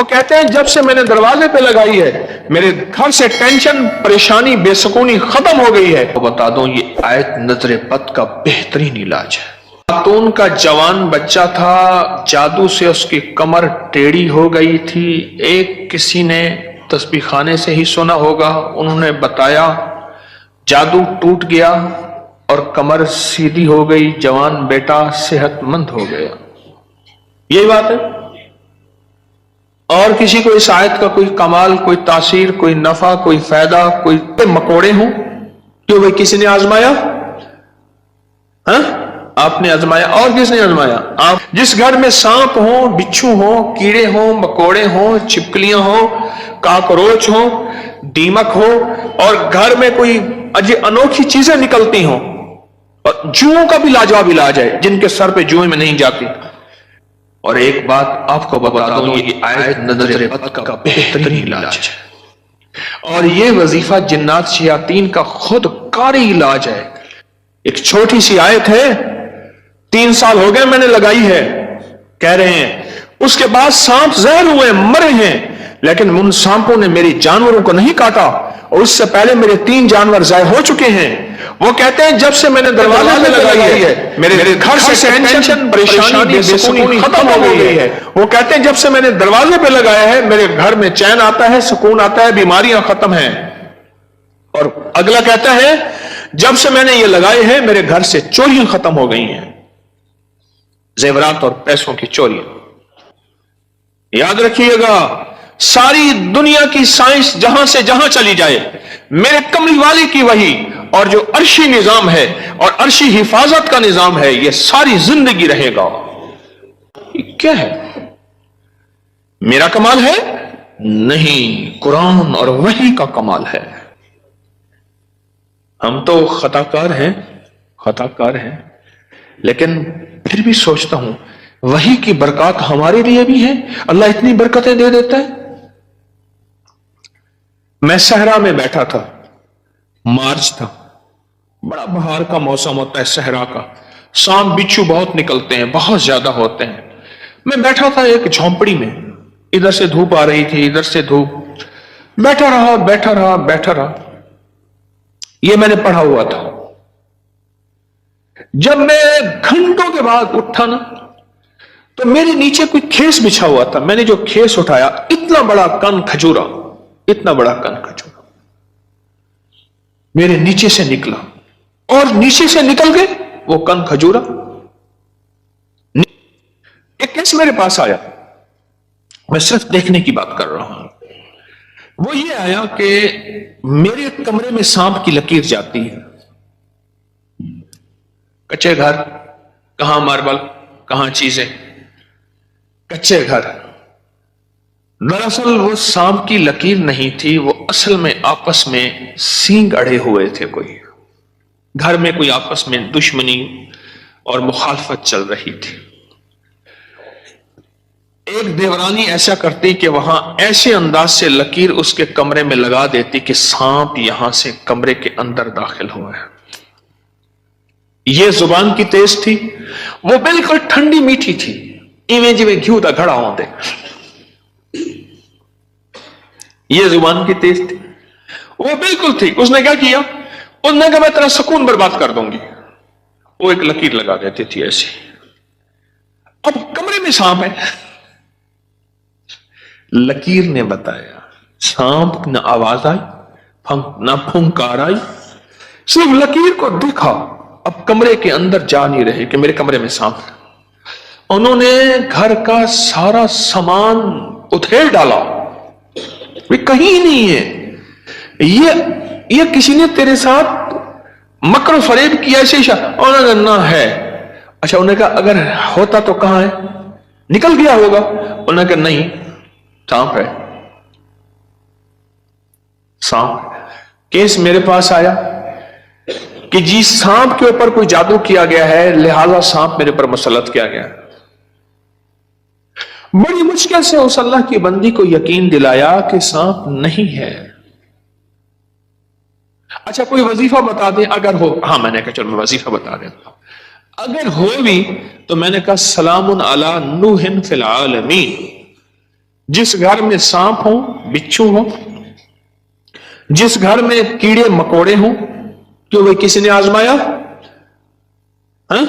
کہتے ہیں جب سے میں نے دروازے پہ لگائی ہے میرے گھر سے ٹینشن، پریشانی، بے سکونی ختم ہو گئی ہے۔ تو بتا دوں یہ آیت نظر بد کا بہترین علاج ہے۔ خاتون کا جوان بچہ تھا، جادو سے اس کی کمر ٹیڑھی ہو گئی تھی۔ ایک کسی نے تسبیح خانے سے ہی سنا ہوگا، انہوں نے بتایا جادو ٹوٹ گیا اور کمر سیدھی ہو گئی، جوان بیٹا صحت مند ہو گیا۔ یہی بات ہے۔ اور کسی کو اس آیت کا کوئی کمال، کوئی تاثیر، کوئی نفع، کوئی فائدہ، کوئی مکوڑے ہوں، کیوں بھائی کسی نے آزمایا؟ ہاں آپ نے آزمایا، اور کس نے آزمایا؟ آپ۔ جس گھر میں سانپ ہوں، بچھو ہوں، کیڑے ہوں، مکوڑے ہوں، چھپکلیاں ہوں، کاکروچ ہوں، دیمک ہو، اور گھر میں کوئی انوکھی چیزیں نکلتی ہوں، اور جوؤں کا بھی لاجواب علاج ہے جن کے سر پہ جوئیں میں نہیں جاتی۔ اور ایک بات آپ کو بتا دوں، یہ آیت نظر بد کا بہترین علاج ہے، اور یہ وظیفہ جنات شیاطین کا خود کاری علاج ہے۔ ایک چھوٹی سی آیت ہے، 3 سال ہو گئے میں نے لگائی ہے، کہہ رہے ہیں اس کے بعد سانپ زہر ہوئے، مرے ہیں، لیکن ان سانپوں نے میری جانوروں کو نہیں کاٹا، اور اس سے پہلے میرے 3 جانور ضائع ہو چکے ہیں۔ وہ کہتے ہیں جب سے میں نے دروازے پہ لگائی ہے میرے گھر سے ٹینشن، پریشانی، بے سکونی ختم ہو گئی ہے۔ وہ کہتے ہیں جب سے میں نے دروازے پہ لگایا ہے میرے گھر میں چین آتا ہے، سکون آتا ہے، بیماریاں ختم ہیں۔ اور اگلا کہتا ہے جب سے میں نے یہ لگائے ہیں میرے گھر سے چوریاں ختم ہو گئی ہیں، زیورات اور پیسوں کی چوریاں۔ یاد رکھیے گا، ساری دنیا کی سائنس جہاں سے جہاں چلی جائے، میرے کملی والی کی وحی اور جو عرشی نظام ہے اور عرشی حفاظت کا نظام ہے، یہ ساری زندگی رہے گا۔ یہ کیا ہے؟ میرا کمال ہے؟ نہیں، قرآن اور وحی کا کمال ہے۔ ہم تو خطا کار ہیں، لیکن پھر بھی سوچتا ہوں وحی کی برکات ہمارے لیے بھی ہیں، اللہ اتنی برکتیں دے دیتا ہے۔ میں صحرا میں بیٹھا تھا، مارچ تھا، بڑا بہار کا موسم ہوتا ہے صحرا کا، سانپ بچھو بہت نکلتے ہیں، بہت زیادہ ہوتے ہیں۔ میں بیٹھا تھا ایک جھونپڑی میں، ادھر سے دھوپ آ رہی تھی، ادھر سے دھوپ، بیٹھا رہا۔ یہ میں نے پڑھا ہوا تھا۔ جب میں گھنٹوں کے بعد اٹھا نا، تو میرے نیچے کوئی کھیس بچھا ہوا تھا۔ میں نے جو کھیس اٹھایا، اتنا بڑا کن کھجورا میرے نیچے سے نکلا، اور نیچے سے نکل گئے وہ کن کھجورا، ایک کیس میرے پاس آیا۔ میں صرف دیکھنے کی بات کر رہا ہوں۔ وہ یہ آیا کہ میرے کمرے میں سانپ کی لکیر جاتی ہے۔ کچے گھر، کہاں ماربل، کہاں چیزیں، کچے گھر۔ دراصل وہ سانپ کی لکیر نہیں تھی، وہ اصل میں آپس میں سینگ اڑے ہوئے تھے، کوئی گھر میں کوئی آپس میں دشمنی اور مخالفت چل رہی تھی۔ ایک دیورانی ایسا کرتی کہ وہاں ایسے انداز سے لکیر اس کے کمرے میں لگا دیتی کہ سانپ یہاں سے کمرے کے اندر داخل ہوا ہے۔ یہ زبان کی تیز تھی، وہ بالکل ٹھنڈی میٹھی تھی، ایویں جی گھیو دا گھڑا ہوندے۔ یہ زبان کی تیز تھی، وہ بالکل تھی۔ اس نے کیا کیا؟ اس نے کہا میں تیرا سکون برباد کر دوں گی۔ وہ ایک لکیر لگا دیتی تھی ایسی۔ اب کمرے میں سانپ ہے، لکیر نے بتایا، سانپ نہ آواز آئی، نہ پھنکار آئی، صرف لکیر کو دیکھا۔ اب کمرے کے اندر جا نہیں رہے کہ میرے کمرے میں سانپ ہے۔ انہوں نے گھر کا سارا سامان ادھیڑ ڈالا، کہیں نہیں ہے، یہ کسی نے تیرے ساتھ مکر و فریب کیا ایسے ہی؟ انہوں نے نہ ہے۔ اچھا، انہوں نے کہا اگر ہوتا تو کہاں ہے؟ نکل گیا ہوگا۔ انہوں نے کہا نہیں، سانپ ہے، سانپ۔ کیس میرے پاس آیا کہ جی سانپ کے اوپر کوئی جادو کیا گیا ہے، لہذا سانپ میرے پر مسلط کیا گیا۔ بڑی مشکل سے اس اللہ کی بندی کو یقین دلایا کہ سانپ نہیں ہے۔ اچھا کوئی وظیفہ بتا دیں اگر ہو۔ ہاں میں نے کہا چلو میں وظیفہ بتا دیتا ہوں، اگر ہو بھی تو میں نے کہا سلام علی نوح فی العالمین، जिस घर में सांप हो, बिच्छू हो, जिस घर में कीड़े मकोड़े हो, क्यों भाई किसी ने आजमाया? हाँ?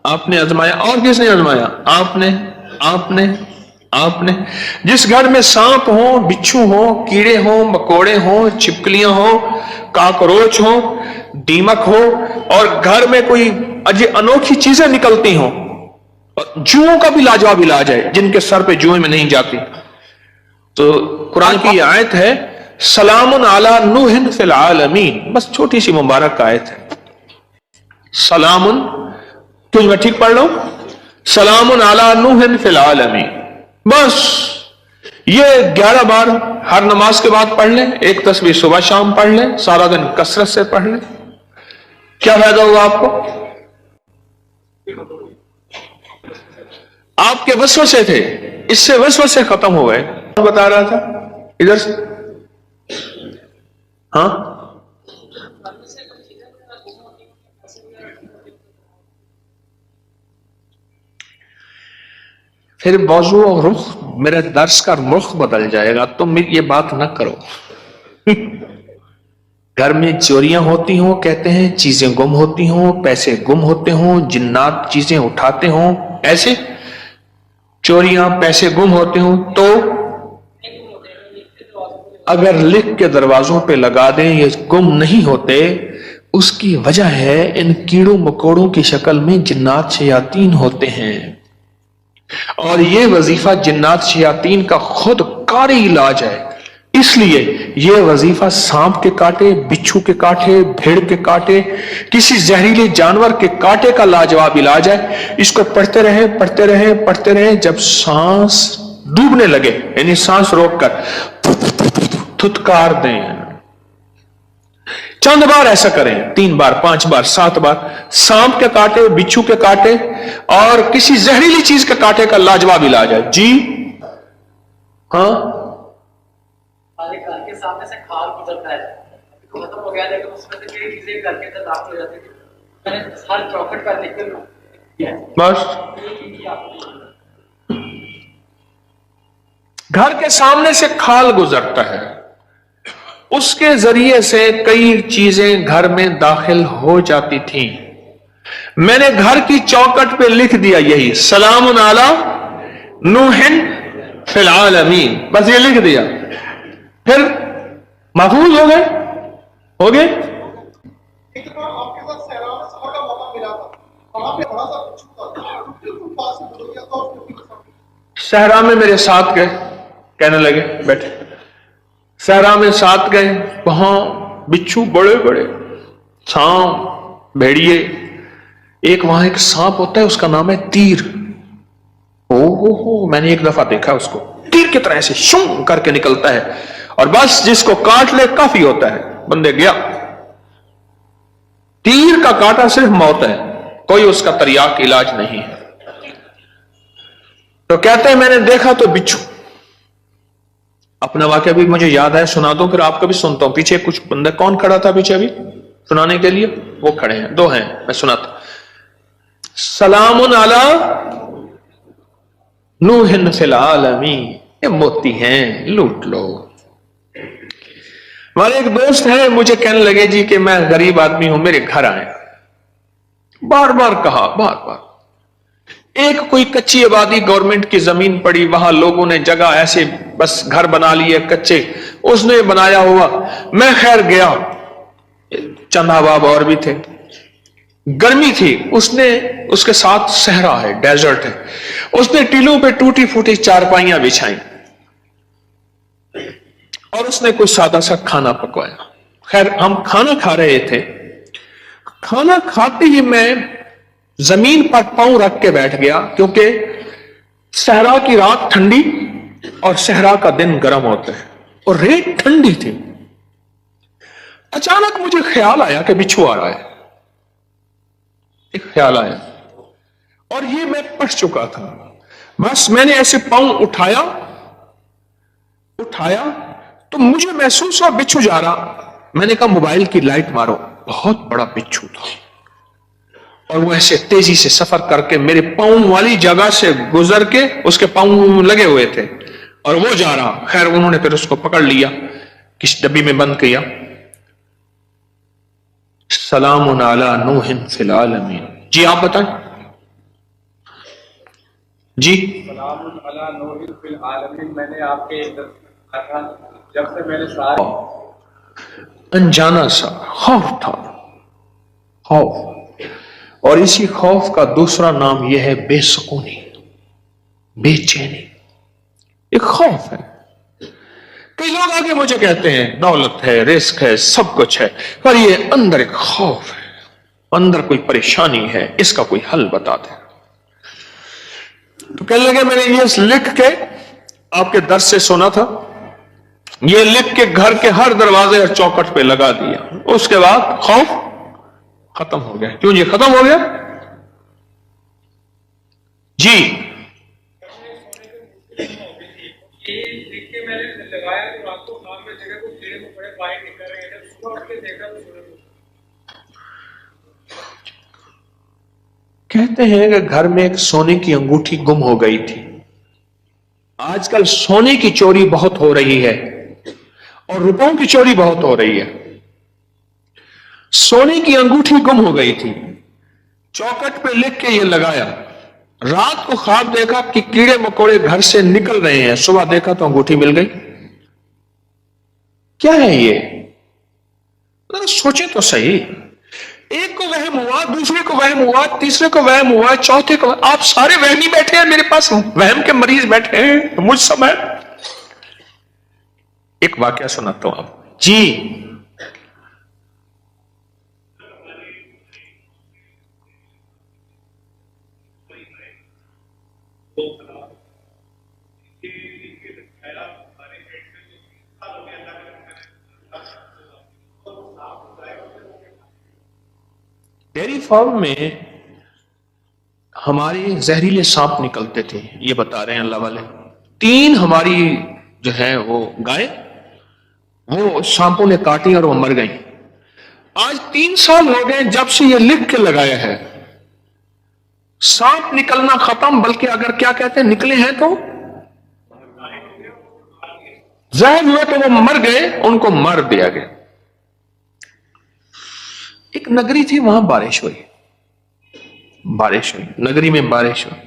आपने आजमाया। और किसने आजमाया? आपने आपने आपने। जिस घर में सांप हो, बिच्छू हो, कीड़े हो, मकोड़े हो, छिपकलियां हो, काकरोच हो, दीमक हो, और घर में कोई अनोखी चीजें निकलती हो, जुओं का भी लाजवाब इलाज है, जिनके सर पे जुएं में नहीं जाती। तो कुरान की आयत है सलामुन अला नूहिन फिल आलमीन, बस छोटी सी मुबारक आयत है। सलामुन, क्यों मैं ठीक पढ़ लो, सलामुन अला नूहिन फिल आलमीन, बस ये 11 बार हर नमाज के बाद पढ़ लें, एक तस्बीह सुबह शाम पढ़ लें, सारा दिन कसरत से पढ़ लें, क्या फायदा होगा आपको? आपके वसवसे थे, इससे वसवसे खत्म हो गए। बता रहा था इधर से, हाँ, फिर मौजू और रुख, मेरे दर्स का रुख बदल जाएगा, तुम ये बात ना करो। घर में चोरियां होती हों, कहते हैं चीजें गुम होती हों, पैसे गुम होते हों, जिन्नात चीजें उठाते हों, ऐसे चोरियां पैसे गुम होते हों, तो अगर लिख के दरवाजों पे लगा दें ये गुम नहीं होते, उसकी वजह है इन कीड़ों मकोड़ों की शक्ल में जिन्नात शयातीन होते हैं, और ये वजीफा जिन्नात शयातीन का खुद कारी इलाज है। इसलिए ये वजीफा सांप के काटे, बिच्छू के काटे, भेड़ के काटे, किसी जहरीले जानवर के काटे का लाजवाब इलाज है। इसको पढ़ते रहे पढ़ते रहे पढ़ते रहे, जब सांस डूबने लगे, यानी सांस रोककर थुतकार दें, चंद बार ऐसा करें, 3 बार 5 बार 7 बार, सांप के काटे, बिच्छू के काटे और किसी जहरीली चीज के काटे का लाजवाब इलाज है। जी हाँ, घर के सामने से खाल गुजरता है, खत्म हो गया, लेकिन उसमें से कई चीजें घर के अंदर दाखिल हो जाती है। मैंने हर चौखट पर लिख कर बस घर के सामने से खाल गुजरता है, उसके जरिए से कई चीजें घर में दाखिल हो जाती थी। मैंने घर की चौखट पे लिख दिया यही सलामुन अला नूहिन फिल आलमीन, बस ये लिख दिया, फिर महफूज हो गए, हो गए। एक बार आपके साथ सहरा में सफर का मौका मिला था, वहां पे बड़ा सा बिच्छू था, बिल्कुल पास से गुजर गया था, उसने सहरा में मेरे साथ गए, कहने लगे बैठे, सहरा में साथ गए, वहां बिच्छू बड़े बड़े, सांप, भेड़िए, एक वहां एक सांप होता है, उसका नाम है तीर। हो मैंने एक दफा देखा उसको, तीर की तरह से शूं करके निकलता है, और बस जिसको काट ले काफी होता है, बंदे गया। तीर का काटा सिर्फ मौत है, कोई उसका तरियाक इलाज नहीं है। तो कहते हैं मैंने देखा तो बिच्छू। अपना वाक्य भी मुझे याद है, सुना दो, फिर आपका भी सुनता हूं। पीछे कुछ बंदा, कौन खड़ा था पीछे अभी सुनाने के लिए? वो खड़े हैं, 2 हैं, मैं सुनाता। सलामुन अला नूहिन फिल आलमीन, ये मोती हैं, लूट लो। हमारे एक दोस्त है, मुझे कहने लगे जी कि मैं गरीब आदमी हूं, मेरे घर आए। बार बार कहा, बार बार। एक कोई कच्ची आबादी, गवर्नमेंट की जमीन पड़ी, वहां लोगों ने जगह ऐसे बस घर बना लिए कच्चे, उसने बनाया हुआ। मैं खैर गया, चंदा बाब और भी थे, गर्मी थी, उसने उसके साथ सहरा है, डेजर्ट है, उसने टीलों पे टूटी फूटी चारपाइयां बिछाई और उसने कोई सादा सा खाना पकवाया। खैर हम खाना खा रहे थे, खाना खाते ही मैं जमीन पर पांव रख के बैठ गया, क्योंकि सहरा की रात ठंडी और सहरा का दिन गर्म होता है, और रेत ठंडी थी। अचानक मुझे ख्याल आया कि बिच्छू आ रहा है, एक ख्याल आया, और ये मैं पढ़ चुका था। बस मैंने ऐसे पांव उठाया तो मुझे महसूस हुआ बिच्छू जा रहा। मैंने कहा मोबाइल की लाइट मारो, बहुत बड़ा बिच्छू था, और वो ऐसे तेजी से सफर करके मेरे पांव वाली जगह से गुजर के, उसके पांव लगे हुए थे, और वो जा रहा, खैर उन्होंने फिर उसको पकड़ लिया, किस डब्बी में बंद किया। सलामुन अला नूहिन फिल आलमीन। जी आप बताएं। जी सलामुन अला नूहिन फिल आलमीन, मैंने आपके जब से मैंने सारे अनजाना सा खौफ था, खौफ। और इसी खौफ का दूसरा नाम यह है बेसुकूनी, बेचैनी। एक खौफ है। कई लोग आगे मुझे कहते हैं दौलत है, रिस्क है, सब कुछ है, पर ये अंदर एक खौफ है, अंदर कोई परेशानी है, इसका कोई हल बता दे। तो कहने लगे मैंने ये लिख के आपके दर्स से सुना था, ये लिख के घर के हर दरवाजे और चौखट पे लगा दिया। उसके बाद खौफ खत्म हो गया। क्यों जी खत्म हो गया? जी ये लिख के मैंने लगाया तो रात को शाम में जगह को कीड़े मकोड़े बाहर निकल रहे हैं, जब सुबह उठ के देखा तो सूरज कहते हैं कि घर में एक सोने की अंगूठी गुम हो गई थी। आजकल सोने की चोरी बहुत हो रही है और रुपयों की चोरी बहुत हो रही है। सोने की अंगूठी गुम हो गई थी, चौखट पे लिख के ये लगाया, रात को ख्वाब देखा कि कीड़े मकोड़े घर से निकल रहे हैं, सुबह देखा तो अंगूठी मिल गई। क्या है ये? सोचे तो सही। एक को वहम हुआ, दूसरे को वहम हुआ, तीसरे को वहम हुआ, चौथे को। आप सारे वहमी बैठे हैं, मेरे पास वहम के मरीज बैठे हैं, मुझ समय। एक वाकया सुनाता हूं आप जी। डेयरी फार्म में हमारे जहरीले सांप निकलते थे, ये बता रहे हैं अल्लाह वाले। 3 हमारी जो है वो गाय, वो सांपों ने काटी और वो मर गई। आज 3 साल हो गए जब से ये लिख के लगाया है, सांप निकलना खत्म, बल्कि अगर क्या कहते हैं निकले हैं तो जहर हुए तो वो मर गए, उनको मार दिया गया। एक नगरी थी, वहां बारिश हुई, नगरी में बारिश हुई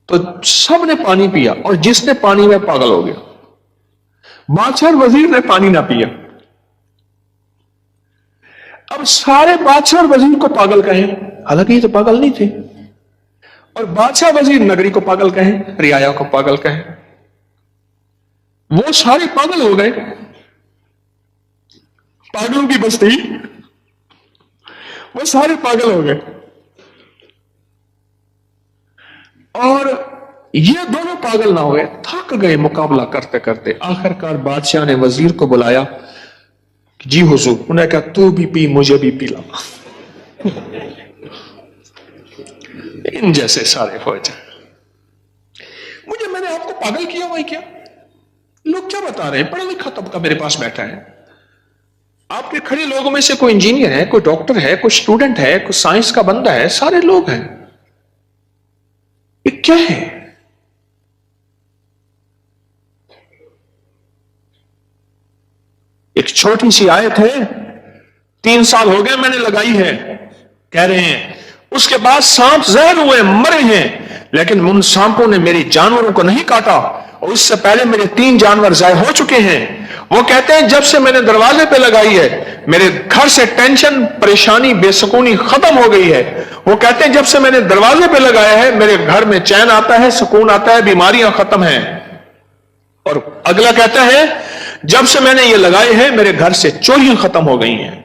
तो सबने पानी पिया और जिसने पानी में पागल हो गया। बादशाह और वजीर ने पानी ना पिया। अब सारे बादशाह और वजीर को पागल कहें, हालांकि ये तो पागल नहीं थे, और बादशाह वजीर नगरी को पागल कहें, रियाया को पागल कहें, वो सारे पागल हो गए। पागलों की बस्ती, वो सारे पागल हो गए। और ये दोनों पागल ना हुए, थक गए मुकाबला करते करते। आखिरकार बादशाह ने वजीर को बुलाया, जी हुजूर। उन्होंने कहा तू भी पी, मुझे भी पिला। इन जैसे सारे हो जाए। मैंने आपको पागल किया हुआ क्या? लोग क्या बता रहे हैं? पढ़ा लिखा तबका मेरे पास बैठा है। आपके खड़े लोगों में से कोई इंजीनियर है, कोई डॉक्टर है, कोई स्टूडेंट है, कोई साइंस का बंदा है, सारे लोग हैं। ये क्या है? एक छोटी सी आयत है, 3 साल हो गए मैंने लगाई है, कह रहे हैं उसके बाद सांप जहर हुए, मरे हैं, लेकिन उन सांपों ने मेरी जानवरों को नहीं काटा, और उससे पहले मेरे 3 जानवर जाए हो चुके हैं। वो कहते हैं जब से मैंने दरवाजे पे लगाई है, मेरे घर से टेंशन, परेशानी, बेसुकूनी खत्म हो गई है। वो कहते हैं जब से मैंने दरवाजे पे लगाया है, मेरे घर में चैन आता है, सुकून आता है, बीमारियां खत्म हैं। और अगला कहता है जब से मैंने ये लगाए हैं, मेरे घर से चोरियां खत्म हो गई हैं,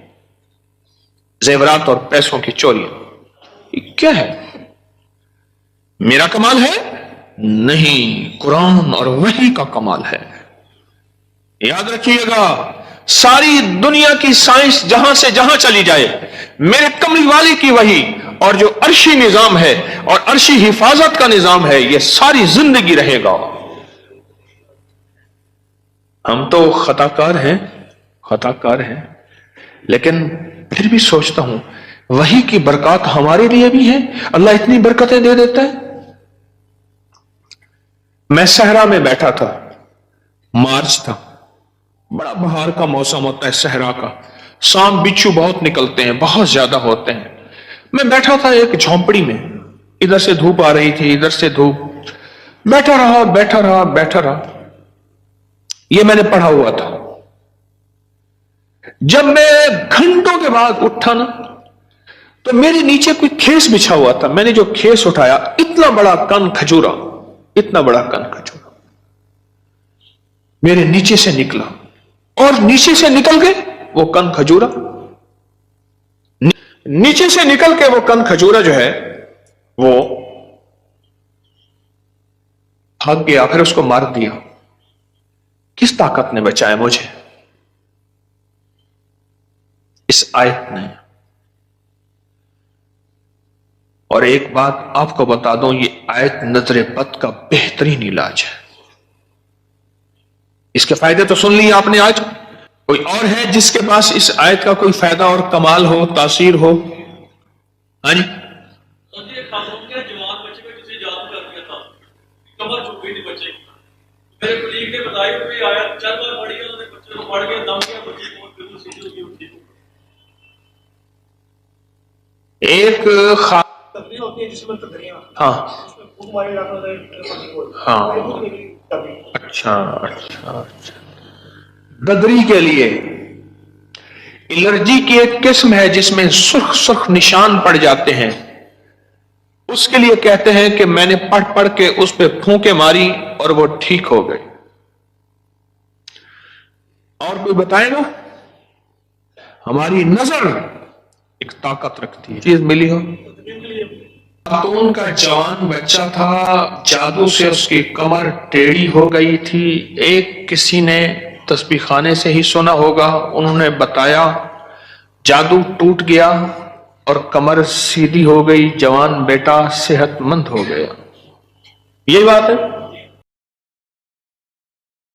जेवरात और पैसों की चोरियां। क्या है? मेरा कमाल है? नहीं, कुरान और वही का कमाल है। याद रखिएगा, सारी दुनिया की साइंस जहां से जहां चली जाए, मेरे कमली वाली की वही और जो अर्शी निजाम है और अर्शी हिफाजत का निजाम है, यह सारी जिंदगी रहेगा। हम तो खताकार हैं, लेकिन फिर भी सोचता हूं वही की बरकत हमारे लिए भी है। अल्लाह इतनी बरकतें दे देता है। मैं सहरा में बैठा था, मार्च था, बड़ा बहार का मौसम होता है सहरा का, शाम बिच्छू बहुत निकलते हैं, बहुत ज्यादा होते हैं। मैं बैठा था एक झोंपड़ी में, इधर से धूप आ रही थी, इधर से धूप, बैठा रहा बैठा रहा बैठा रहा। ये मैंने पढ़ा हुआ था। जब मैं घंटों के बाद उठा ना, तो मेरे नीचे कोई खेस बिछा हुआ था। मैंने जो खेस उठाया, इतना बड़ा कन खजूरा, इतना बड़ा कन खजूरा मेरे नीचे से निकला, और नीचे से निकल के वो कन खजूरा, नीचे से निकल के वो कन खजूरा जो है वो भाग गया, फिर उसको मार दिया। किस ताकत ने बचाया मुझे? इस आयत ने। और एक बात आपको बता दूं, ये आयत नजर बद का बेहतरीन इलाज है। इसके फायदे तो सुन लिए आपने आज। कोई और है जिसके पास इस आयत का कोई फायदा और कमाल हो, तासीर हो? हाँ जी। जवान बच्चे में किसी जादू कर दिया था, कमर झुक गई थी बच्चे की। मेरे कुलीग ने बताया कि आयत 4 बार पढ़ी, उन्होंने बच्चे को पढ़ के दम किया, बच्चे को बिल्कुल सीधी होगी, उठी। एक तकरीर होती है जिसमें तकरीर, हाँ उसमें खूब मारे जाता है। हाँ, अच्छा अच्छा अच्छा। बदरी के लिए एलर्जी की एक किस्म है जिसमें सुर्ख सुर्ख निशान पड़ जाते हैं, उसके लिए कहते हैं कि मैंने पढ़ पढ़ के उस पे फूंके मारी और वो ठीक हो गई। और कोई बताएगा? हमारी नजर एक ताकत रखती है, चीज मिली हो। खातून का जवान बच्चा था, जादू से उसकी कमर टेढ़ी हो गई थी। एक किसी ने तस्बीह खाने से ही सुना होगा, उन्होंने बताया, जादू टूट गया और कमर सीधी हो गई, जवान बेटा सेहतमंद हो गया। यही बात है।